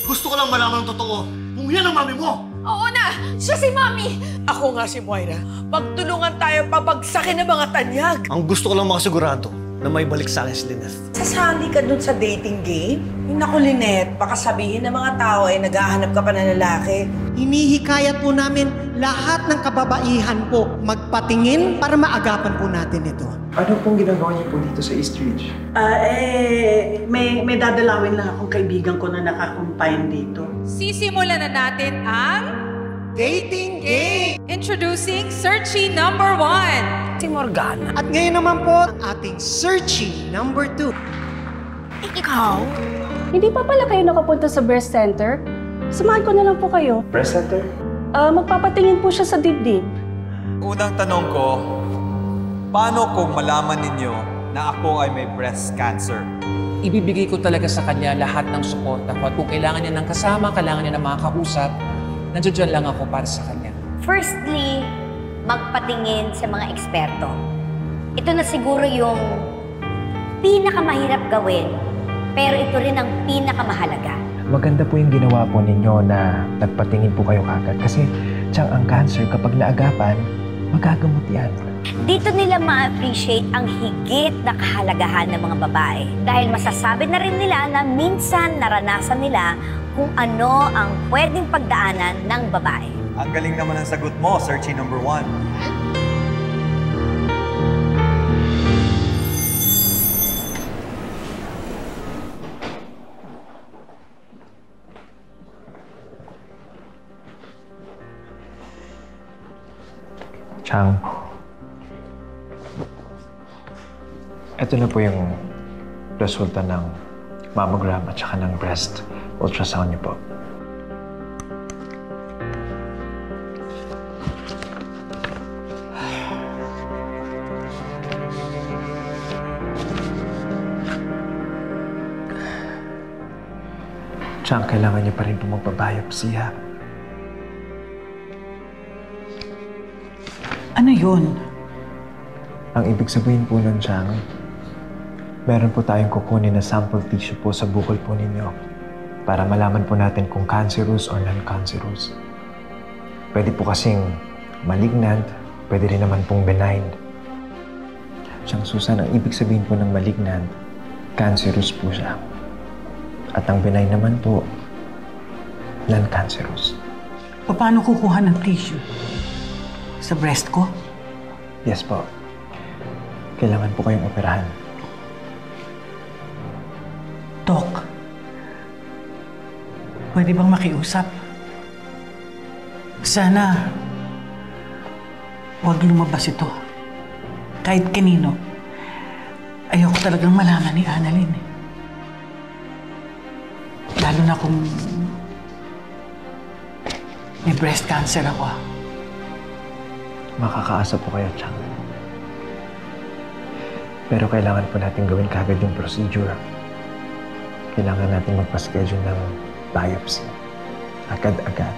Gusto ko lang malaman ng totoo kung yan ang mami mo! Oo na! Siya si Mami! Ako nga si Moira. Magtulungan tayo pabagsakin ng mga tanyag. Ang gusto ko lang makasigurado na may balik sa akin si Lynette. Sasali ka dun sa dating game? Naku, Lynette, baka sabihin ng mga tao ay naghahanap ka pa ng lalaki. Hinihikayat po namin lahat ng kababaihan po magpatingin para maagapan po natin ito. Ano pong ginagawa niyo po dito sa East Ridge? May dadalawin lang akong kaibigan ko na nakakumpine dito. Sisimulan na natin ang Dating game! Introducing Searchy number 1. Si Morgana. At ngayon naman po, ating Searchy number 2. Ikaw? Hindi pa pala kayo nakapunta sa breast center? Samahan ko na lang po kayo. Breast center? Magpapatingin po siya sa dibdib. Unang tanong ko, paano kung malaman ninyo na ako ay may breast cancer? Ibibigay ko talaga sa kanya lahat ng suporta ko at kung kailangan niya ng kasama, kailangan niya ng mga kausap, nandiyan lang ako para sa kanya. Firstly, magpatingin sa mga eksperto. Ito na siguro yung pinakamahirap gawin, pero ito rin ang pinakamahalaga. Maganda po yung ginawa po ninyo na nagpatingin po kayo kagad kasi tiyang ang cancer kapag naagapan, magagamot yan. Dito nila ma-appreciate ang higit na kahalagahan ng mga babae. Dahil masasabi na rin nila na minsan naranasan nila kung ano ang pwedeng pagdaanan ng babae. Ang galing naman ang sagot mo, Searchy number 1. Chang, ito na po yung resulta ng mammogram at saka ng breast ultrasound niyo po. Chang, kailangan niyo pa rin po magpa-biopsy, ha? Ano yun? Ang ibig sabihin po nun, Chang, meron po tayong kukunin na sample tissue po sa bukol po ninyo para malaman po natin kung cancerous or non-cancerous. Pwede po kasing malignant, pwede rin naman pong benign. Chang, Susan, ang ibig sabihin po ng malignant, cancerous po siya. At ang benign naman po, non-cancerous. Paano kukuha ng tissue? Sa breast ko? Yes po. Kailangan po kayong operahan. Doc, pwede bang makiusap? Sana, huwag lumabas ito. Kahit kanino. Ayoko talagang malaman ni Annalyn. Lalo na kung may breast cancer ako. Makakaasa po kayo, Chang. Pero kailangan po natin gawin kagad yung procedure. Kailangan natin magpa-schedule ng biopsy. Agad-agad.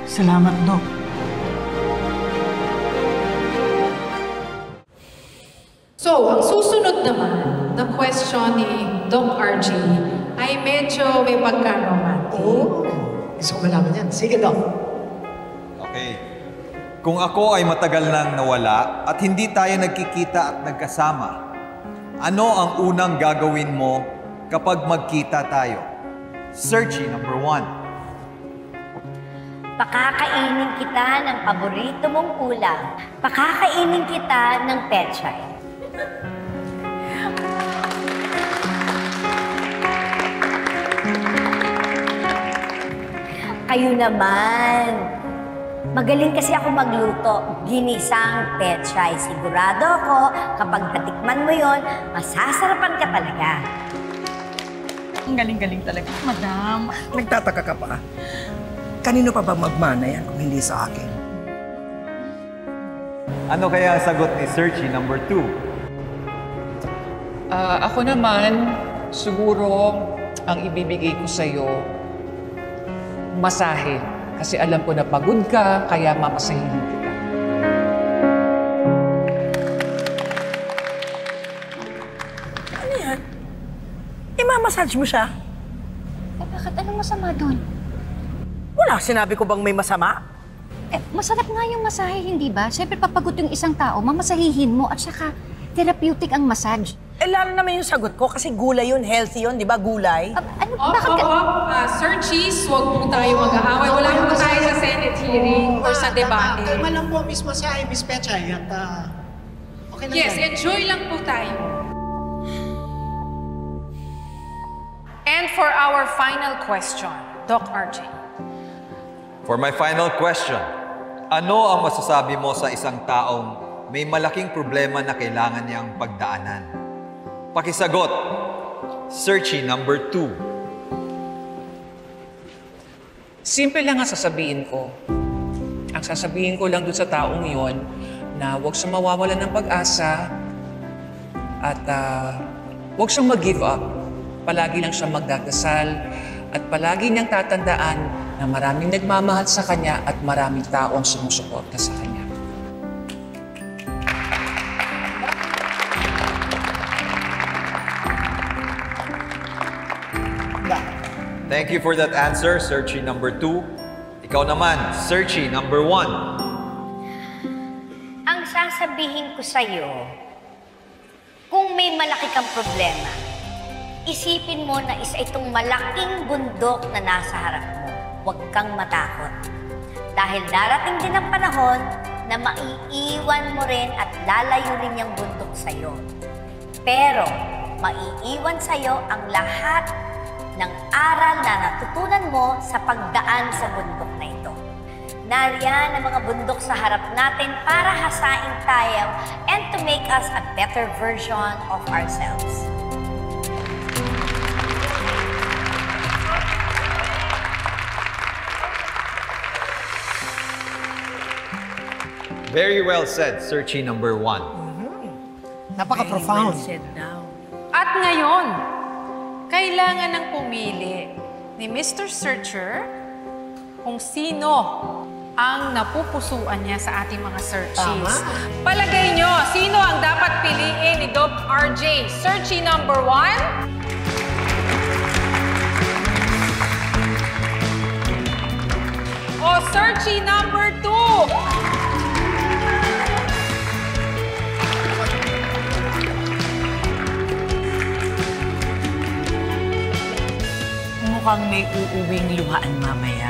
Salamat, Doc. So, ang susunod naman na question ni Doc RG ay medyo may pagka-romantic. Oh, gusto ko malaman yan. Sige, Doc. Okay. Kung ako ay matagal nang nawala at hindi tayo nagkikita at nagkasama, ano ang unang gagawin mo kapag magkita tayo? Searchy number 1. Pakakainin kita ng paborito mong ulam. Pakakainin kita ng pechay. Kayo naman. Magaling kasi ako magluto. Ginisang pechay. Sigurado ako, kapag natikman mo yon, masasarapan ka talaga. Ang galing-galing talaga, madam. Nagtataka ka pa. Kanino pa ba magmana yan kung hindi sa akin? Ano kaya ang sagot ni Searchy number 2? Ako naman, siguro ang ibibigay ko sa'yo, masahe. Kasi alam ko na pagod ka, kaya mamasahin kita. Ano yan? Imamassage mo siya. Eh, bakit? Anong masama doon? Wala, sinabi ko bang may masama? Eh, masarap nga yung masahe, hindi ba? Siyempre, papagod yung isang tao, mamasahihin mo at saka therapeutic ang massage. Eh, lalo naman yung sagot ko kasi gulay yun, healthy yun, di ba? Gulay. Bakit Sir Cheese, huwag po tayo mag-aaway. Wala po tayo sa Senate hearing or sa debate. Kalma lang po, Miss Masahe, Miss Pechay. At okay lang Yes, yan. enjoy lang po tayo. And for our final question, Doc RJ. For my final question, ano ang masasabi mo sa isang taong may malaking problema na kailangan niyang pagdaanan? Pakisagot, Searchy number 2. Simple lang ang sasabihin ko. Ang sasabihin ko lang dun sa taong yon na huwag siyang mawawalan ng pag-asa at huwag siyang mag-give up. Palagi lang siyang magdadasal at palagi niyang tatandaan na maraming nagmamahal sa kanya at maraming taong sumusuporta sa kanya. Thank you for that answer, Searchy number 2. Ikaw naman, Searchy number 1. Ang sasabihin ko sa'yo, kung may malaki kang problema, isipin mo na isa itong malaking bundok na nasa harap mo. Huwag kang matakot. Dahil darating din ang panahon na maiiwan mo rin at lalayo rin yung bundok sa'yo. Pero, maiiwan sa'yo ang lahat ng aral na natutunan mo sa pagdaan sa bundok na ito. Nariyan ang mga bundok sa harap natin para hasain tayo and to make us a better version of ourselves. Very well said, Searchy number 1. Napaka-profound. At ngayon, kailangan ng pumili ni Mr. Searcher kung sino ang napupusuan niya sa ating mga searches. Palagay nyo, sino ang dapat piliin ni Doc RJ? Searchy number 1? O searchy number 2? Mukhang may uuwing luhaan mamaya.